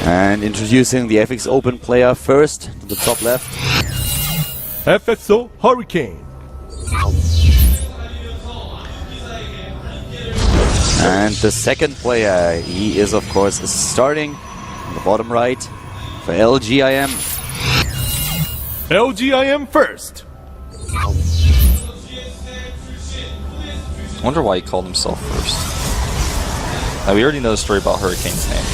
And introducing the FX Open player first to the top left. FXO Hurricane. And the second player, he is of course starting on the bottom right for LGIM. LGIM first. I wonder why he called himself first. Now, we already know the story about Hurricane's name.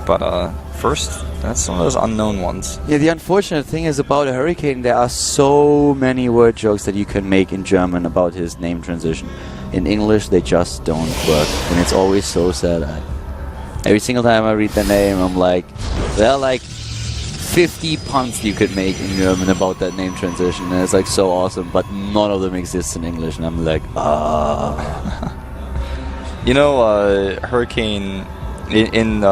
But first, that's one of those unknown ones. Yeah, the unfortunate thing is about a Hurricane, there are so many word jokes that you can make in German about his name transition. In English, they just don't work. And it's always so sad. Every single time I read the name, I'm like, there are like 50 puns you could make in German about that name transition. And it's like so awesome, but none of them exist in English. And I'm like, ah. You know, Hurricane in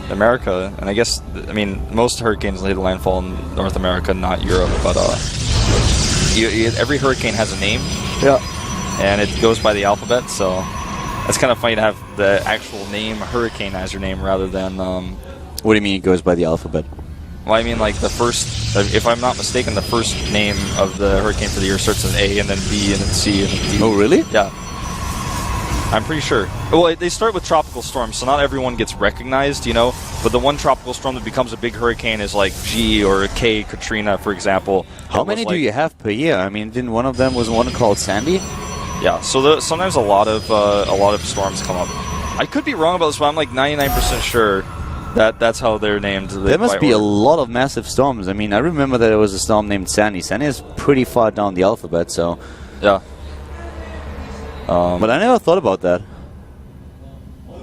America, and I guess, I mean, most hurricanes lay the landfall in North America, not Europe, but every hurricane has a name. Yeah. And it goes by the alphabet, so it's kind of funny to have the actual name Hurricane as your name rather than... What do you mean it goes by the alphabet? Well, I mean, like, the first, if I'm not mistaken, the first name of the hurricane for the year starts with A, and then B, and then C, and then D. Oh, really? Yeah. I'm pretty sure. Well, they start with tropical storms, so not everyone gets recognized, you know, but the one tropical storm that becomes a big hurricane is like G or K, Katrina, for example. How many do you have per year? I mean, didn't one of them was one called Sandy? Yeah, so sometimes a lot of storms come up. I could be wrong about this, but I'm like 99% sure that that's how they're named. There must be a lot of massive storms. I mean, I remember that there was a storm named Sandy. Sandy is pretty far down the alphabet, so... Yeah. But I never thought about that.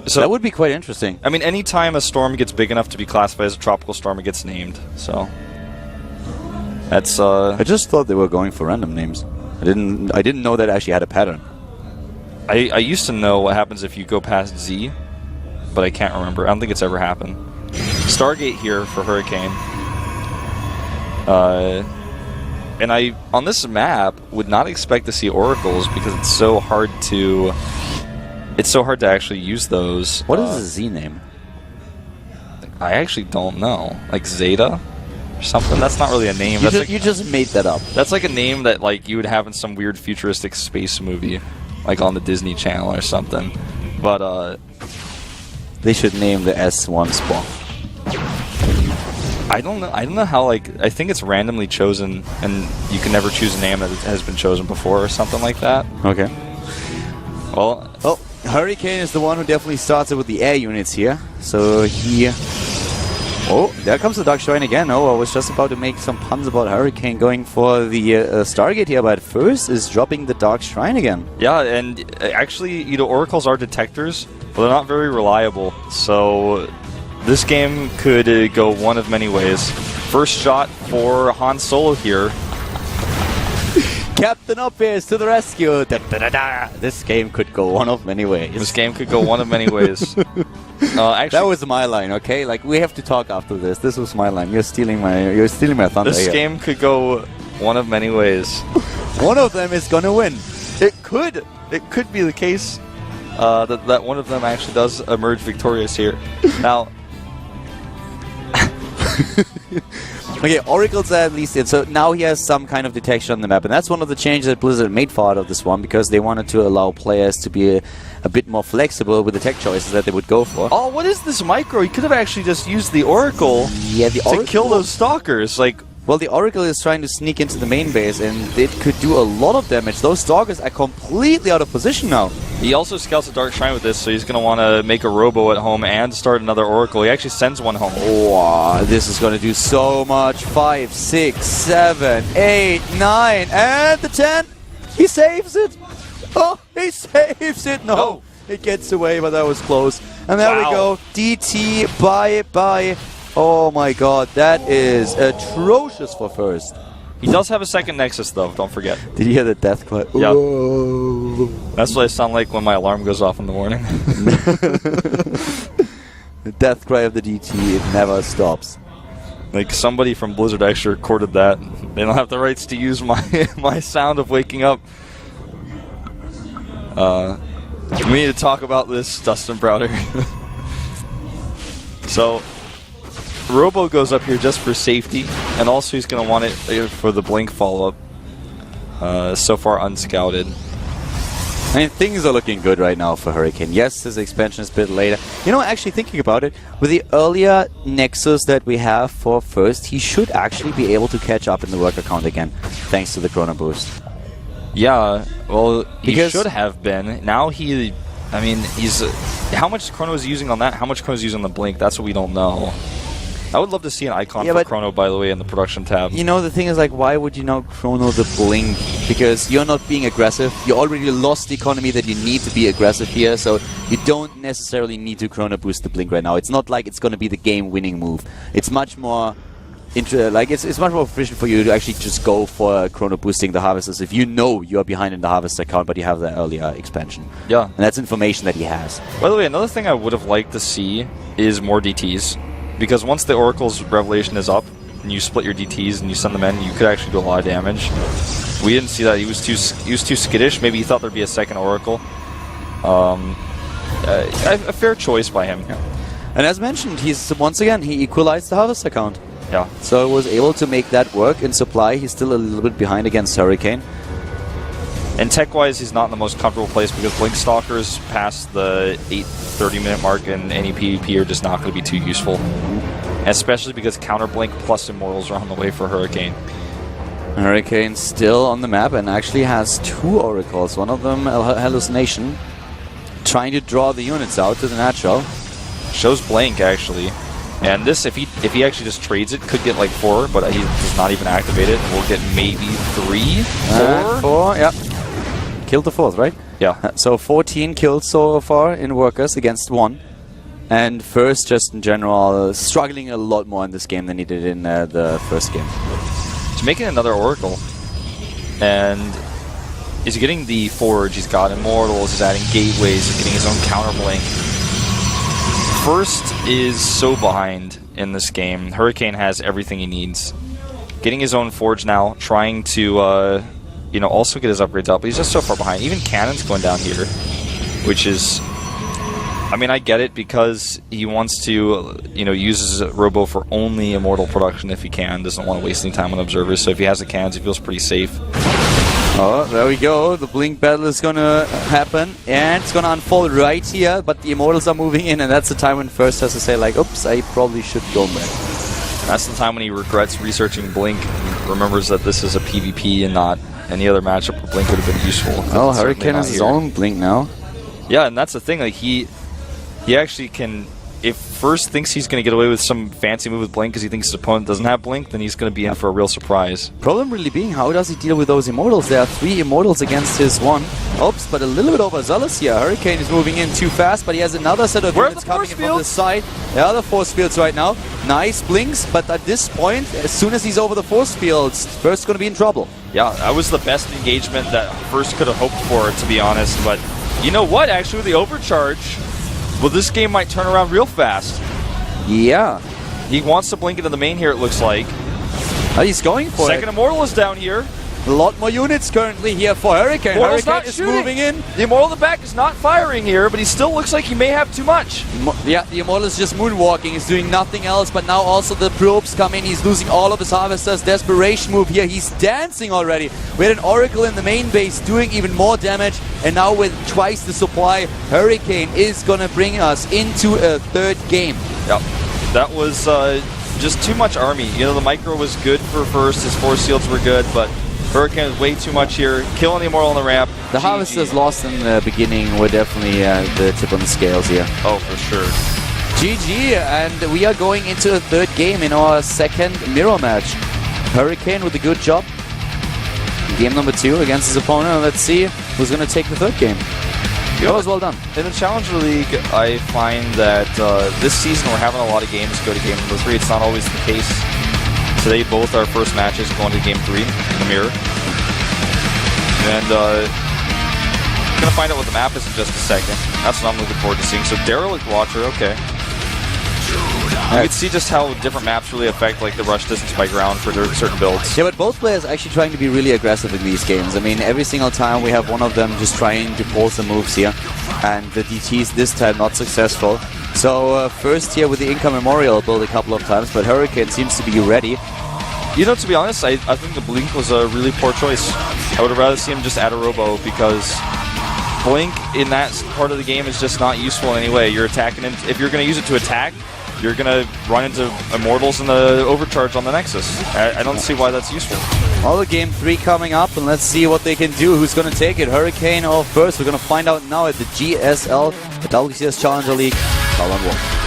So that would be quite interesting. I mean, anytime a storm gets big enough to be classified as a tropical storm, it gets named. So that's. I just thought they were going for random names. I didn't know that actually had a pattern. I used to know what happens if you go past Z, but I can't remember. I don't think it's ever happened. Stargate here for Hurricane. And I, on this map, would not expect to see oracles because it's so hard to actually use those. What is a Z name? I actually don't know. Like Zeta or something? That's not really a name. You just made that up. That's like a name that like you would have in some weird futuristic space movie, like on the Disney Channel or something. But they should name the S1 Spawn. I don't know how, like, I think it's randomly chosen, and you can never choose a name that has been chosen before or something like that. Okay. Well... Oh, Hurricane is the one who definitely starts it with the air units here. So he... Oh, there comes the Dark Shrine again. Oh, I was just about to make some puns about Hurricane going for the Stargate here, but first is dropping the Dark Shrine again. Yeah, and actually, you know, oracles are detectors, but they're not very reliable, so... This game could go one of many ways. First shot for Han Solo here. Captain Obvious to the rescue. Da, da, da, da. This game could go one of many ways. This game could go one of many ways. Actually, that was my line, okay? Like, we have to talk after this. This was my line. You're stealing my thunder. This game could go one of many ways. One of them is gonna win. It could be the case that one of them actually does emerge victorious here. Now. Okay, Oracle's at least in. So now he has some kind of detection on the map, and that's one of the changes that Blizzard made for out of this one, because they wanted to allow players to be a bit more flexible with the tech choices that they would go for. Oh, what is this micro? He could have actually just used the Oracle, to kill those stalkers. Like, well, the Oracle is trying to sneak into the main base, and it could do a lot of damage. Those stalkers are completely out of position now. He also scouts a Dark Shrine with this, so he's going to want to make a robo at home and start another Oracle. He actually sends one home. Wow, this is going to do so much. 5, 6, 7, 8, 9, and the 10. He saves it. Oh, he saves it. No, it gets away, but that was close. And there we go. DT, bye-bye. Oh my god, that is atrocious for first. He does have a second Nexus, though, don't forget. Did you hear the death cry? Yeah. Whoa. That's what I sound like when my alarm goes off in the morning. The death cry of the DT, it never stops. Like, somebody from Blizzard actually recorded that. They don't have the rights to use my sound of waking up. We need to talk about this, Dustin Browder. So Robo goes up here just for safety, and also he's going to want it for the blink follow-up. So far unscouted. I mean, things are looking good right now for Hurricane. Yes, his expansion is a bit later. You know, actually thinking about it, with the earlier Nexus that we have for first, he should actually be able to catch up in the worker count again, thanks to the Chrono Boost. Yeah, well, he should have been. Now he, I mean, he's... how much Chrono is he using on that? How much Chrono is he using on the blink? That's what we don't know. I would love to see an icon for Chrono, by the way, in the production tab. You know, the thing is, like, why would you now Chrono the blink? Because you're not being aggressive. You already lost the economy that you need to be aggressive here, so you don't necessarily need to Chrono boost the blink right now. It's not like it's going to be the game-winning move. It's much more... it's much more efficient for you to actually just go for Chrono boosting the Harvesters if you know you're behind in the Harvester count, but you have the earlier expansion. Yeah. And that's information that he has. By the way, another thing I would have liked to see is more DTs. Because once the Oracle's Revelation is up, and you split your DTs and you send them in, you could actually do a lot of damage. We didn't see that. He was too skittish. Maybe he thought there'd be a second Oracle. A fair choice by him. Yeah. And as mentioned, once again, he equalized the Harvester count. Yeah. So was able to make that work in supply. He's still a little bit behind against Hurricane. And tech-wise, he's not in the most comfortable place because Blink Stalkers past the 30-minute mark in any PvP are just not going to be too useful. Especially because Counter Blink plus Immortals are on the way for Hurricane. Hurricane still on the map and actually has 2 Oracles. One of them, Hallucination, trying to draw the units out to the natural. Shows Blank, actually. And this, if he actually just trades it, could get like 4, but he does not even activate it. We'll get maybe 3, 4? 4, yeah. Killed the 4th, right? Yeah. So 14 kills so far in Workers against 1. And first, just in general, struggling a lot more in this game than he did in the first game. He's making another Oracle. And he's getting the Forge, he's got Immortals, he's adding Gateways, he's getting his own Counter Blink. First is so behind in this game. Hurricane has everything he needs. Getting his own Forge now, trying to, also get his upgrades up, but he's just so far behind. Even Cannon's going down here, which is... I mean, I get it because he wants to, use his Robo for only Immortal production if he can. Doesn't want to waste any time on Observers, so if he has the cannons, he feels pretty safe. Oh, there we go. The Blink battle is going to happen, and it's going to unfold right here, but the Immortals are moving in, and that's the time when First has to say, like, oops, I probably should go back. That's the time when he regrets researching Blink and remembers that this is a PvP and not any other matchup where Blink would have been useful. Oh, Hurricane has his own Blink now. Yeah, and that's the thing, like, he actually can... If First thinks he's going to get away with some fancy move with Blink because he thinks his opponent doesn't have Blink, then he's going to be in for a real surprise. Problem really being, how does he deal with those Immortals? There are 3 Immortals against his 1. Oops, but a little bit overzealous here. Hurricane is moving in too fast, but he has another set of units coming in from the side. There are the force fields right now. Nice Blinks, but at this point, as soon as he's over the force fields, First's going to be in trouble. Yeah, that was the best engagement that First could have hoped for, to be honest, but you know what? Actually, with the overcharge... Well, this game might turn around real fast. Yeah. He wants to blink into the main here, it looks like. He's going for Second Immortal is down here. A lot more units currently here for Hurricane. Hurricane is moving in. The Immortal in the back is not firing here, but he still looks like he may have too much. Yeah, the Immortal is just moonwalking. He's doing nothing else, but now also the probes come in. He's losing all of his Harvesters. Desperation move here. He's dancing already. We had an Oracle in the main base doing even more damage, and now with twice the supply, Hurricane is going to bring us into a 3rd game. Yep. That was just too much army. The micro was good for First. His force shields were good, but Hurricane is way too much here. Killing the Immortal on the ramp. The Harvesters lost in the beginning were definitely the tip on the scales here. Oh, for sure. GG, and we are going into a 3rd game in our 2nd mirror match. Hurricane with a good job. Game number 2 against his opponent. Let's see who's going to take the 3rd game. That was well done. In the Challenger League, I find that this season we're having a lot of games go to game number 3. It's not always the case. Today, both our first matches going to game 3 in the mirror. And we're going to find out what the map is in just a second. That's what I'm looking forward to seeing. So, Derelict Watcher, okay. You can see just how different maps really affect like the rush distance by ground for certain builds. Yeah, but both players are actually trying to be really aggressive in these games. I mean, every single time we have one of them just trying to pull some moves here, and the DTs this time not successful. So first here with the Inca Memorial build a couple of times, but Hurricane seems to be ready. You know, to be honest, I think the Blink was a really poor choice. I would have rather see him just add a Robo, because Blink in that part of the game is just not useful in any way. You're attacking him. If you're going to use it to attack, you're going to run into Immortals and the Overcharge on the Nexus. I don't see why that's useful. Well, the game 3 coming up, and let's see what they can do. Who's going to take it, Hurricane or first? We're going to find out now at the GSL, the WCS Challenger League. All on one.